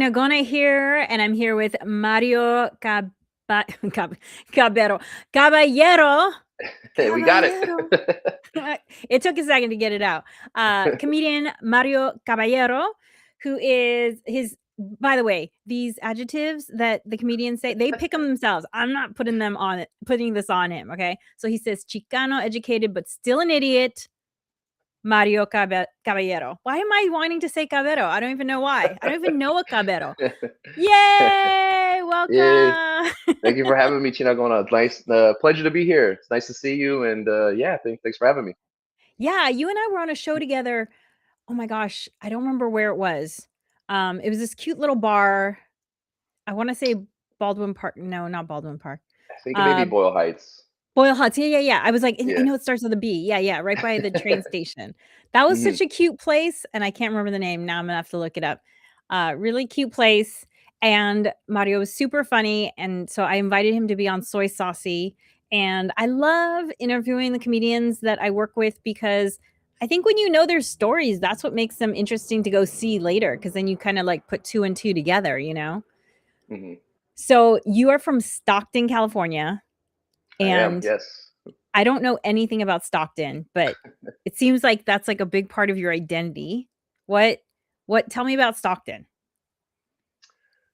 Chinagona here, and I'm here with Mario Caballero. Caballero. Hey, we got it. Caballero. It took a second to get it out. Comedian Mario Caballero, who is his. By the way, these adjectives that the comedians say, they pick them themselves. I'm not putting this on him. Okay, so he says Chicano, educated but still an idiot. Mario Caballero. Why am I wanting to say Caballero? I don't even know why. I don't even know a Caballero. Yay! Yay. Welcome. Thank you for having me, Chicano. Nice, pleasure to be here. It's nice to see you, and yeah, thanks for having me. Yeah, you and I were on a show together. Oh my gosh, I don't remember where it was. It was this cute little bar. I want to say Baldwin Park. No, not Baldwin Park. I think it may be Uh, Boyle Heights. Boyle Huts. Yeah, yeah, yeah. I was like, I Yeah. know it starts with a B. Yeah, yeah, right by the train station. That was hmm such a cute place, and I can't remember the name. Now I'm gonna have to look it up. Really cute place, and Mario was super funny, and so I invited him to be on Soy Saucy. And I love interviewing the comedians that I work with because I think when you know their stories, that's what makes them interesting to go see later. Because then you kind of like put two and two together, you know. hmm So you are from Stockton, California, I am. and Yes. I don't know anything about Stockton, but it seems like that's like a big part of your identity. What tell me about Stockton.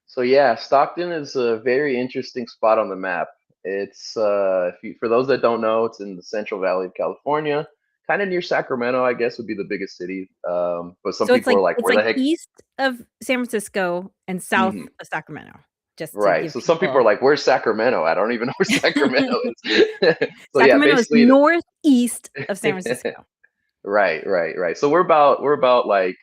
So yeah, Stockton is a very interesting spot on the map. It's for those that don't know, it's in the Central Valley of California, kind of near Sacramento, I guess would be the biggest city. But some So people are like, it's "Where the like heck?" east of San Francisco and south Mhm. of Sacramento, just to Right. give So some people people are like, "Where's Sacramento?" I don't even know where Sacramento is. So yeah, Sacramento is basically, northeast of San Francisco. right. So we're about like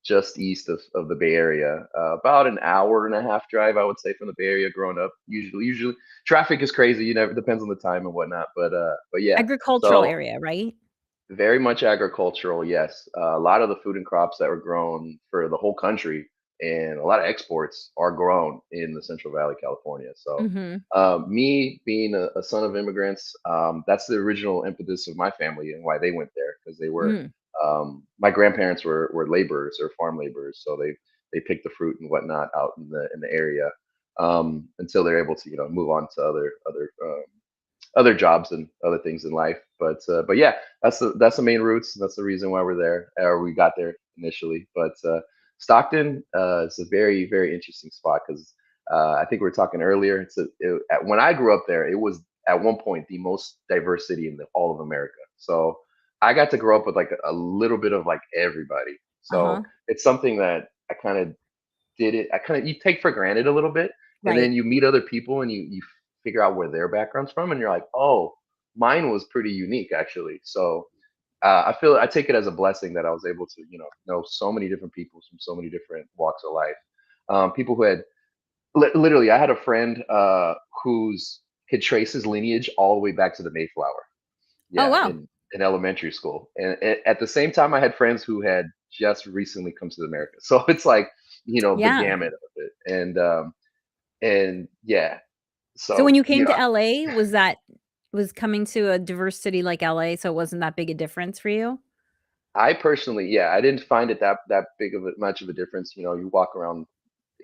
just east of the Bay Area, about an hour and a half drive, I would say, from the Bay Area. Growing up, usually traffic is crazy. You know, it depends on the time and whatnot. But yeah. Agricultural So area, right? very much agricultural, yes. A lot of the food and crops that were grown for the whole country and a lot of exports are grown in the Central Valley, California. So, Mhm. me being a son of immigrants, that's the original impetus of my family and why they went there because they were, Mm. my grandparents were laborers or farm laborers, so they picked the fruit and whatnot out in the area until they're able to move on to other jobs and other things in life. But yeah, that's the main roots. That's the reason why we're there, or we got there initially. But Stockton is a very interesting spot because I think we were talking earlier. When I grew up there, it was at one point the most diverse city in all of America. So I got to grow up with like a little bit of like everybody. So Uh-huh. it's something that I kind of did it. I kind of you take for granted a little bit, and Right. then you meet other people and you figure out where their background's from, and you're like, oh, mine was pretty unique actually. So I take it as a blessing that I was able to know so many different people from so many different walks of life. People who had literally, I had a friend whose could trace his lineage all the way back to the Mayflower. Oh, Yeah, wow. in elementary school, and at the same time, I had friends who had just recently come to America. So it's like the Yeah. gamut of it, and yeah, So when so you came to LA, was coming to a diverse city like LA, so it wasn't that big a difference for you? I personally, yeah, I didn't find it that big of much of a difference. You walk around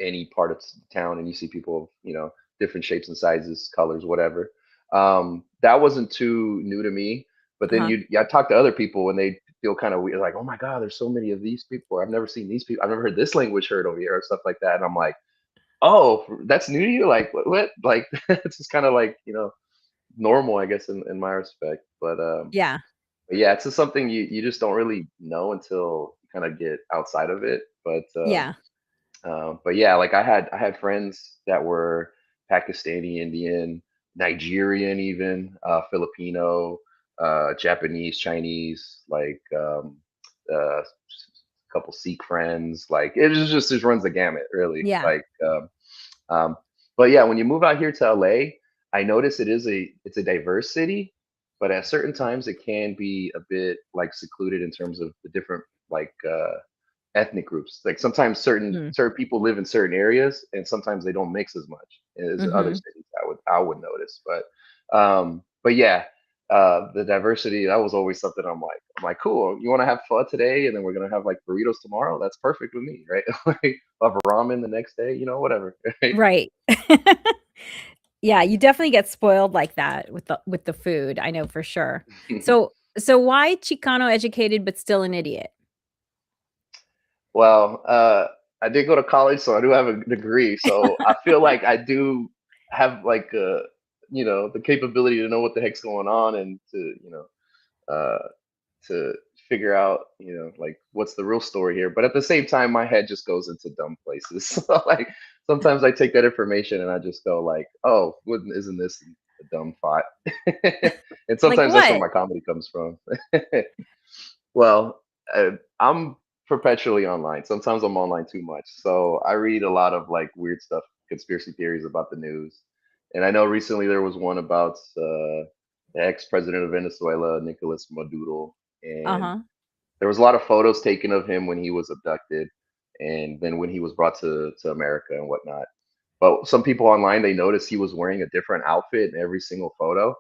any part of town and you see people of different shapes and sizes, colors, whatever. That wasn't too new to me. But then Uh-huh. I talk to other people and they feel kind of weird, like, oh my God, there's so many of these people. I've never seen these people. I've never heard this language heard over here or stuff like that. And I'm like, oh, that's new to you? Like what? Like it's just kind of like normal, I guess, in my respect. Yeah. But yeah, it's just something you just don't really know until you kind of get outside of it. Yeah. But yeah, like I had friends that were Pakistani, Indian, Nigerian, even Filipino, Japanese, Chinese, like a couple Sikh friends. Like it just runs the gamut, really. Yeah. Um, but yeah, when you move out here to LA, I notice it's a diverse city, but at certain times it can be a bit like secluded in terms of the different like ethnic groups. Like sometimes Mm. certain people live in certain areas, and sometimes they don't mix as much as other Mhm. cities. I would notice, but yeah. the diversity, that was always something I'm like, cool. You want to have pho today, and then we're gonna have like burritos tomorrow. That's perfect with me, right? Like I'll have ramen the next day, whatever. Right? Right. Yeah, you definitely get spoiled like that with the food, I know for sure. So why Chicano educated but still an idiot? Well, I did go to college, so I do have a degree. So I feel like I do have like the capability to know what the heck's going on and uh, to figure out, like what's the real story here. But at the same time, my head just goes into dumb places. So like sometimes I take that information and I just go like, oh, isn't this a dumb thought? And Like sometimes that's where what? my comedy comes from. Well, I'm perpetually online. Sometimes I'm online too much. So I read a lot of like weird stuff, conspiracy theories about the news. And I know recently there was one about the ex-president of Venezuela, Nicolas Maduro, and Uh-huh. there was a lot of photos taken of him when he was abducted, and then when he was brought to America and whatnot. But some people online, they noticed he was wearing a different outfit in every single photo,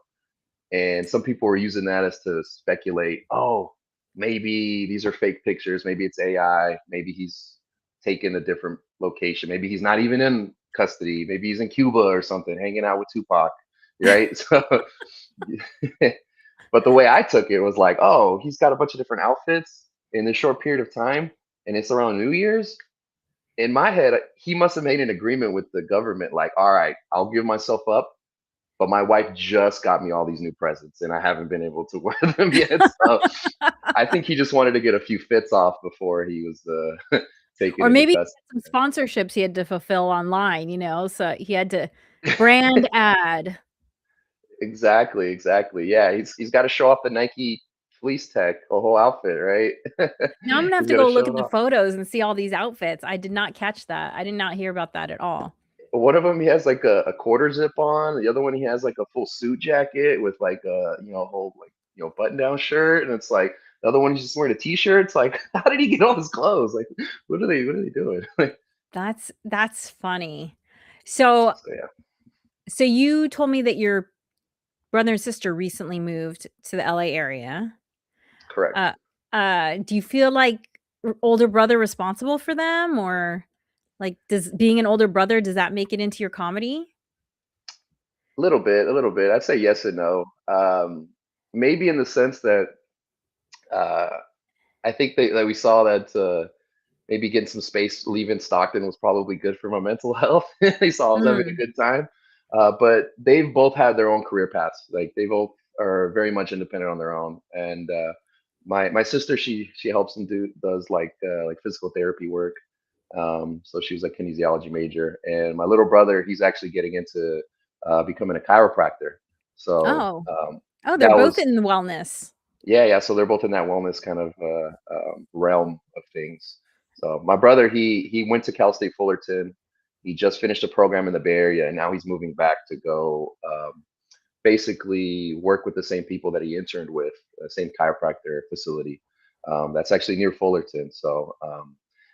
and some people were using that as to speculate, oh, maybe these are fake pictures, maybe it's AI, maybe he's taken a different location, maybe he's not even in custody, maybe he's in Cuba or something, hanging out with Tupac, right? So, but the way I took it was like, oh, he's got a bunch of different outfits in a short period of time, and it's around New Year's. In my head, he must have made an agreement with the government, like, all right, I'll give myself up, but my wife just got me all these new presents and I haven't been able to wear them yet. So I think he just wanted to get a few fits off before he was taken Or into maybe custody. some sponsorships he had to fulfill online, so he had to brand ad. Exactly, exactly. Yeah, he's got to show off the Nike fleece tech, the whole outfit, right? Now I'm gonna have He's to got to go look show at it the off. photos and see all these outfits. I did not catch that. I did not hear about that at all. One of them he has like a quarter zip on. The other one he has like a full suit jacket with like a whole like button down shirt, and it's like the other one he's just wearing a t-shirt. It's like how did he get all his clothes? Like what are they doing? That's funny. So So yeah, so you told me that your brother and sister recently moved to the LA area. correct. Uh do you feel like older brother responsible for them, or like does being an older brother, does that make it into your comedy? A little bit, a little bit. I'd say yes and no. Maybe in the sense that uh, I think that we saw that maybe getting some space leaving Stockton was probably good for my mental health. They saw I was having a Mm. good time. But they've both had their own career paths. Like they both are very much independent on their own. And my sister, she helps and does like physical therapy work. So she was a kinesiology major, and my little brother, he's actually getting into becoming a chiropractor. So Oh. Oh, they're that both was in wellness. yeah, yeah. So they're both in that wellness kind of realm of things. So my brother, he went to Cal State Fullerton. He just finished a program in the Bay Area, and now he's moving back to go basically work with the same people that he interned with, the same chiropractor facility. That's actually near Fullerton. So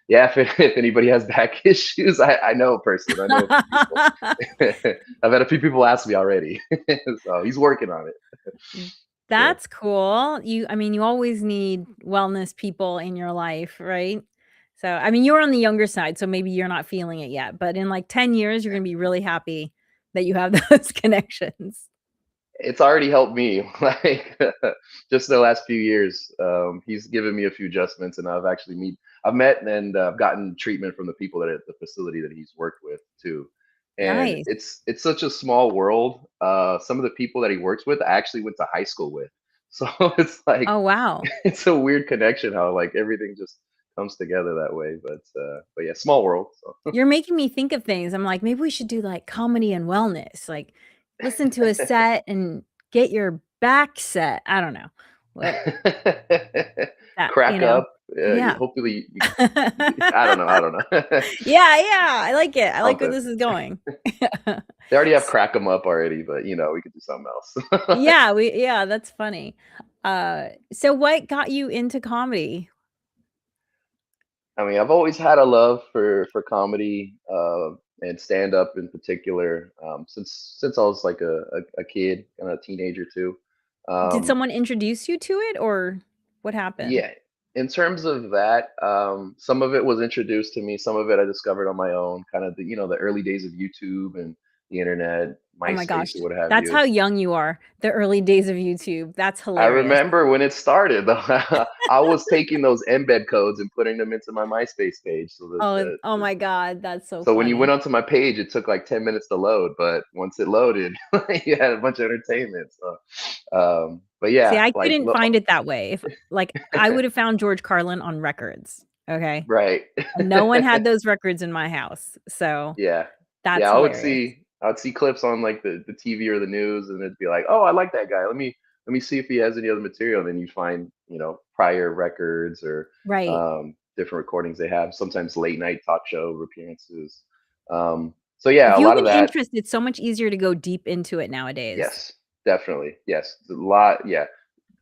yeah, if anybody has back issues, I know a person. I know a few people. I've had a few people ask me already. So he's working on it. Yeah. That's cool. I mean, you always need wellness people in your life, right? So, I mean, you're on the younger side, so maybe you're not feeling it yet, but in like 10 years, you're gonna be really happy that you have those connections. It's already helped me like just the last few years. He's given me a few adjustments, and I've met and I've gotten treatment from the people that are at the facility that he's worked with too. And Nice. it's such a small world. Some of the people that he works with I actually went to high school with, so it's like Oh, wow. it's a weird connection how like everything just comes together that way. But yeah, small world. So You're making me think of things. I'm like, maybe we should do like comedy and wellness, like listen to a set and get your back set. I don't know what that, crack up. yeah. Hopefully, I don't know. I don't know. Yeah, yeah, I like it. I like where Something. this is going. They already have S crack them up already, but we could do something else. yeah, that's funny. So what got you into comedy? I mean, I've always had a love for comedy and stand up in particular since I was like a kid and a teenager too. Did Um, someone introduce you to it, or what happened? yeah, in terms of that, some of it was introduced to me, some of it I discovered on my own, kind of the, the early days of YouTube and the internet, Oh my gosh, MySpace or what have that's you. how young you are, the early days of YouTube. That's I hilarious. remember when it started. I was taking those embed codes and putting them into my MySpace page so that Oh my god, that's so so when you went funny. onto my page, it took like 10 minutes to load, but once it loaded, you had a bunch of entertainment. So, but See, yeah, I like, couldn't look, find it that way. If like, I would have found George Carlin on records, okay? right. No one had those records in my house, so Yeah. that's Yeah, hilarious. I would see clips on like the TV or the news, and it'd be like, "Oh, I like that guy. Let me see if he has any other material." And then you find, prior records or Right. different recordings they have, sometimes late night talk show appearances. So yeah, If a you have lot of an that. interest, it's so much easier to go deep into it nowadays. Yes, definitely. Yes. A lot, yeah.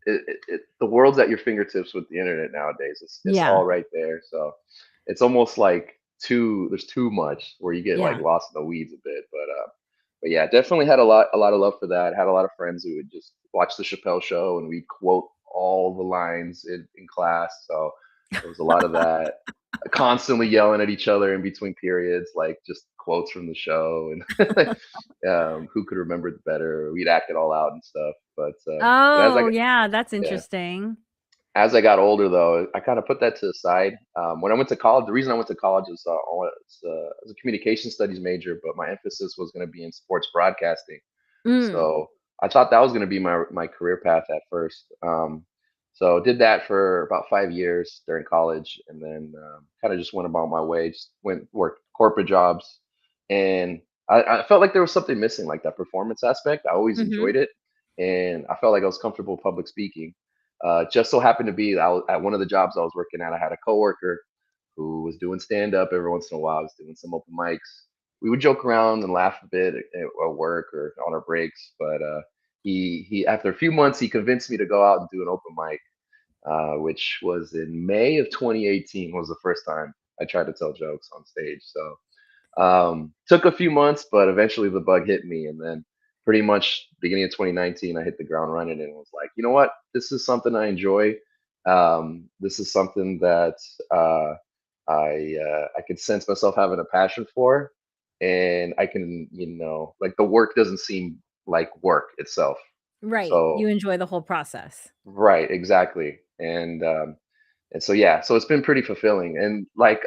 The world's at your fingertips with the internet nowadays. It's Yeah, all right there. So it's almost like there's too much where you get like yeah. lost in the weeds a bit. But yeah, definitely had a lot of love for that. Had a lot of friends who would just watch the Chappelle show and we'd quote all the lines in class. So there was a lot of that. Constantly yelling at each other in between periods, like just quotes from the show, and who could remember it better. We'd act it all out and stuff. But Oh, yeah, that's yeah, interesting. as I got older, though, I kind of put that to the side. When I went to college, the reason I went to college is I was a communication studies major, but my emphasis was going to be in sports broadcasting. Mm, So I thought that was going to be my career path at first. So did that for about 5 years during college, and then kind of just went about my way. Just went worked corporate jobs, and I felt like there was something missing, like that performance aspect. I always mhm, enjoyed it, and I felt like I was comfortable public speaking. Just so happened to be that I was, at one of the jobs I was working at, I had a coworker who was doing stand up every once in a while. I was doing some open mics. We would joke around and laugh a bit at work or on our breaks. But he after a few months he convinced me to go out and do an open mic, which was in May of 2018 was the first time I tried to tell jokes on stage. So took a few months, but eventually the bug hit me, and then pretty much beginning of 2019, I hit the ground running and was like, you know what, this is something I enjoy. This is something that I could sense myself having a passion for, and I can, like the work doesn't seem like work itself. right, you So enjoy the whole process. right, exactly, and so yeah, so it's been pretty fulfilling. And like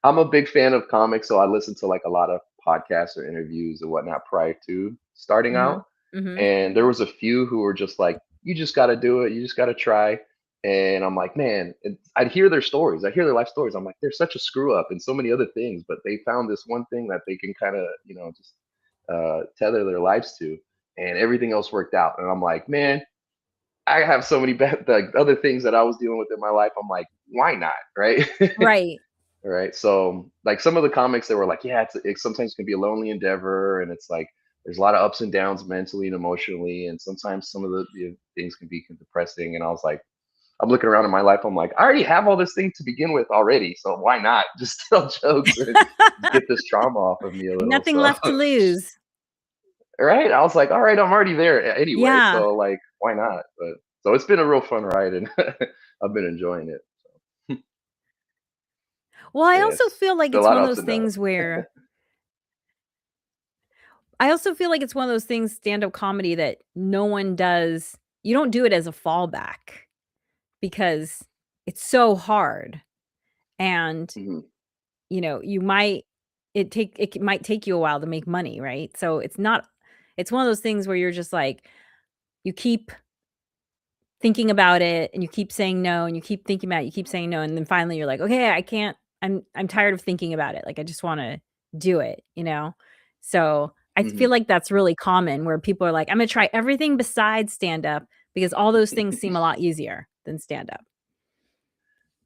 I'm a big fan of comics, so I listen to like a lot of podcasts or interviews and whatnot prior to starting out. Mhm, mhm. And there was a few who were just like, you just gotta do it, you just gotta try. And I'm like, man, I'd hear their stories, I hear their life stories. I'm like, they're such a screw up in so many other things, but they found this one thing that they can kind of, just tether their lives to, and everything else worked out. And I'm like, man, I have so many bad like other things that I was dealing with in my life. I'm like, why not, right? Right, Right. So like some of the comics that were like, yeah, it sometimes can be a lonely endeavor, and it's like there's a lot of ups and downs mentally and emotionally, and sometimes some of the things can be depressing. And I was like, I'm looking around in my life, I'm like, I already have all this thing to begin with already, so why not just tell jokes and just get this trauma off of me a little? nothing So left to lose. right, I was like, all right, I'm already there anyway, Yeah. so like, why not? But so it's been a real fun ride, and I've been enjoying it. Well, I Yes, also feel like a it's lot one of of ups those and downs. things where I also feel like it's one of those things, stand-up comedy, that no one does. You don't do it as a fallback because it's so hard, and, Mhm. you might it might take you a while to make money, right? So it's one of those things where you're just like, you keep thinking about it and you keep saying no, and you keep thinking about it, you keep saying no, and then finally you're like, "Okay, I can't. I'm tired of thinking about it. Like, I just wanna do it," you know? So, I feel Mhm. like that's really common where people are like, "I'm gonna try everything besides stand up because all those things seem a lot easier than stand up."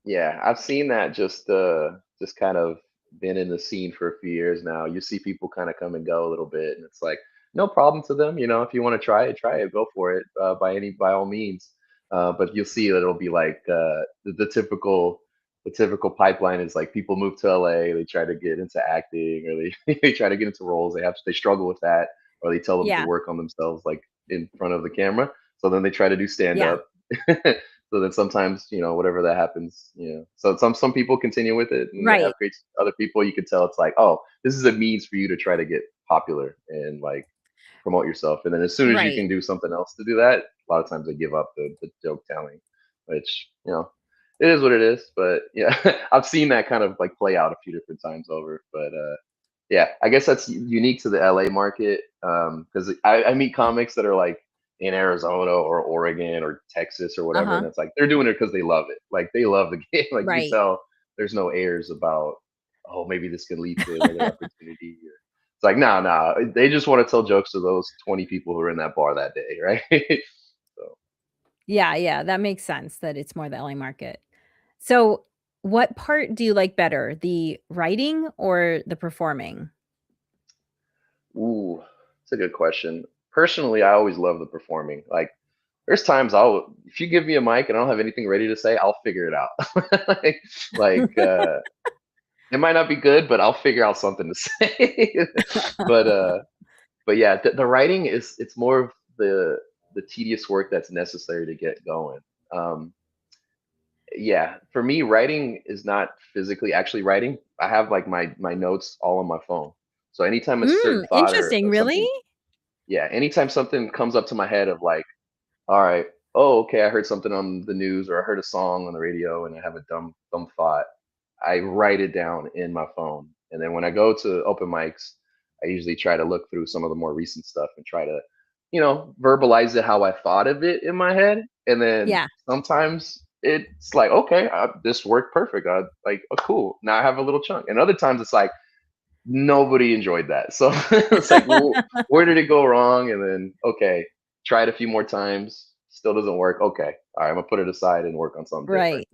Yeah, I've seen that just kind of been in the scene for a few years now. You see people kind of come and go a little bit, and it's like no problem to them. If you want to try it, go for it by all means. But you'll see that it'll be like the typical pipeline is like people move to LA, they try to get into acting, or they they try to get into roles. They struggle with that, or they tell them to Yeah. work on themselves like in front of the camera. So then they try to do stand Yeah. up. So then sometimes, whatever that happens, So some people continue with it and they have Right. great. Other people, you could tell it's like, oh, this is a means for you to try to get popular and like promote yourself. And then as soon as you Right. can do something else to do that, a lot of times they give up the joke telling, which, it is what it is. But yeah, I've seen that kind of like play out a few different times over. But yeah, I guess that's unique to the LA market. Because I meet comics that are like in Arizona or Oregon or Texas or whatever, and Uh-huh. it's like they're doing it because they love it. Like they love the game. Like you can Right. tell there's no airs about, oh, maybe this could lead to another opportunity. It's like, no, no, they just want to tell jokes to those 20 people who are in that bar that day, right? So, Yeah, yeah, that makes sense that it's more the LA market. So, what part do you like better, the writing or the performing? ooh, it's a good question. Personally, I always love the performing. Like, there's times if you give me a mic and I don't have anything ready to say, I'll figure it out. like, like, it might not be good, but I'll figure out something to say. but uh, but yeah, the writing it's more of the tedious work that's necessary to get going. Um, yeah, for me, writing is not physically actually writing. I have like my notes all on my phone. So anytime a certain thought Interesting, or really? something, yeah, anytime something comes up to my head of like, all right, oh, okay, I heard something on the news or I heard a song on the radio and I have a dumb thought. I write it down in my phone. And then when I go to open mics, I usually try to look through some of the more recent stuff and try to, verbalize it how I thought of it in my head. And then Yeah, sometimes it's like, okay, this worked perfect. I like, oh, cool. Now I have a little chunk. And other times it's like, nobody enjoyed that. So it's like, well, where did it go wrong? And then, okay, try it a few more times. Still doesn't work. Okay, all right, I'm gonna put it aside and work on something different. right.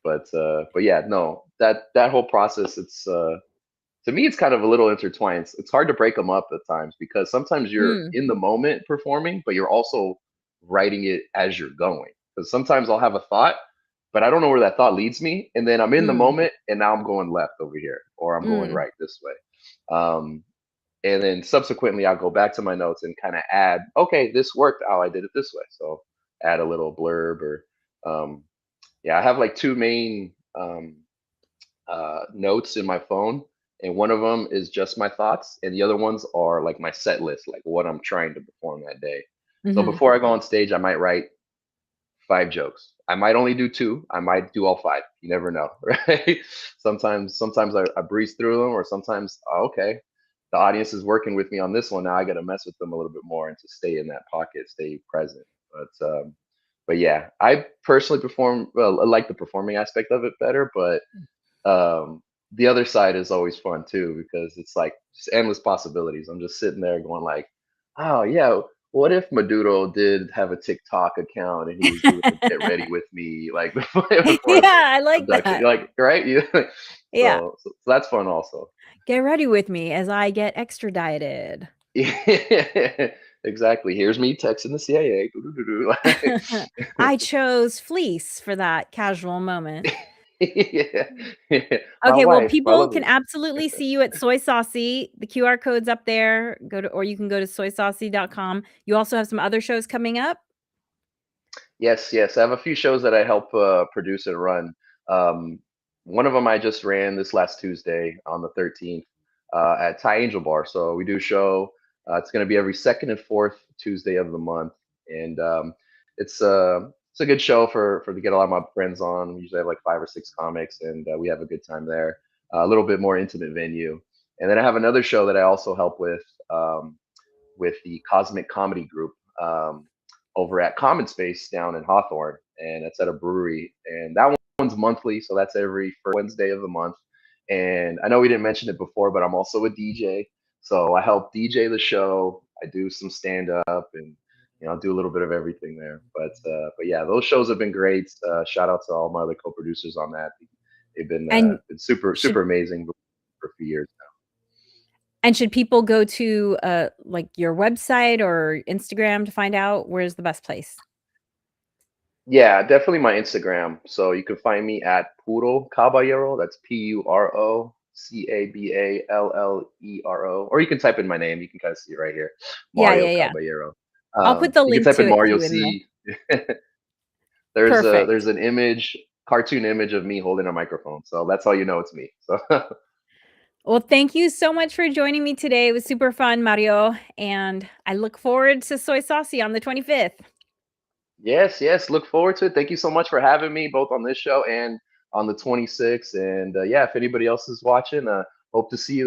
But yeah, no, that whole process, it's to me, it's kind of a little intertwined. It's hard to break them up at times because sometimes you're Mm, in the moment performing, but you're also writing it as you're going. Because sometimes I'll have a thought, but I don't know where that thought leads me, and then I'm in the mm, moment, and now I'm going left over here, or I'm going mm, right this way. And then subsequently, I'll go back to my notes and kind of add, okay, this worked. Oh, I did it this way, so add a little blurb or um, yeah, I have like two main notes in my phone, and one of them is just my thoughts, and the other ones are like my set list, like what I'm trying to perform that day. So mhm. before I go on stage, I might write 5 jokes. I might only do two. I might do all five. You never know, right? Sometimes I breeze through them, or sometimes okay, the audience is working with me on this one. Now I got to mess with them a little bit more and to stay in that pocket, stay present. But yeah, I personally perform well. I like the performing aspect of it better, but the other side is always fun too because it's like just endless possibilities. I'm just sitting there going like, oh yeah, what if Maduro did have a TikTok account and he was doing the get ready with me like before Yeah, the I like abduction, that. like right? Yeah. So that's fun also. Get ready with me as I get extradited. Yeah, exactly. Here's me texting the CIA. I chose fleece for that casual moment. Yeah, yeah. My Okay, well, wife, my people can lovely. absolutely see you at Soy Saucy. The QR code's up there. Or you can go to soysaucy.com. You also have some other shows coming up? Yes, yes. I have a few shows that I help produce and run. Um, one of them I just ran this last Tuesday on the 13th at Thai Angel Bar. So we do a show. It's going to be every second and fourth Tuesday of the month, and it's a good show for to get a lot of my friends on. We usually have like 5 or 6 comics, and we have a good time there. A little bit more intimate venue, and then I have another show that I also help um, with the Cosmic Comedy Group over at Common Space down in Hawthorne, and it's at a brewery. And that one's monthly, so that's every first Wednesday of the month. And I know we didn't mention it before, but I'm also a DJ, so I help DJ the show. I do some stand up, and do a little bit of everything there. But yeah, those shows have been great. Shout out to all my other co-producers on that. They've And been super should super amazing for a few years. should people go to, like, your website or Instagram to find out where's the best place? Yeah, definitely my Instagram. So you can find me at Puro Caballero. That's Purocaballero. Or you can type in my name. You can kind of see it right here, Yeah, Mario yeah, yeah. Caballero. I'll put the You can link type to in it Mario too in there. C. Perfect. There's an image, cartoon image of me holding a microphone, so that's how you know it's me. So Well, thank you so much for joining me today. It was super fun, Mario, and I look forward to Soy Saucy on the 25th. yes, yes, look forward to it. Thank you so much for having me both on this show and on the 26th. And yeah, if anybody else is watching, hope to see you there.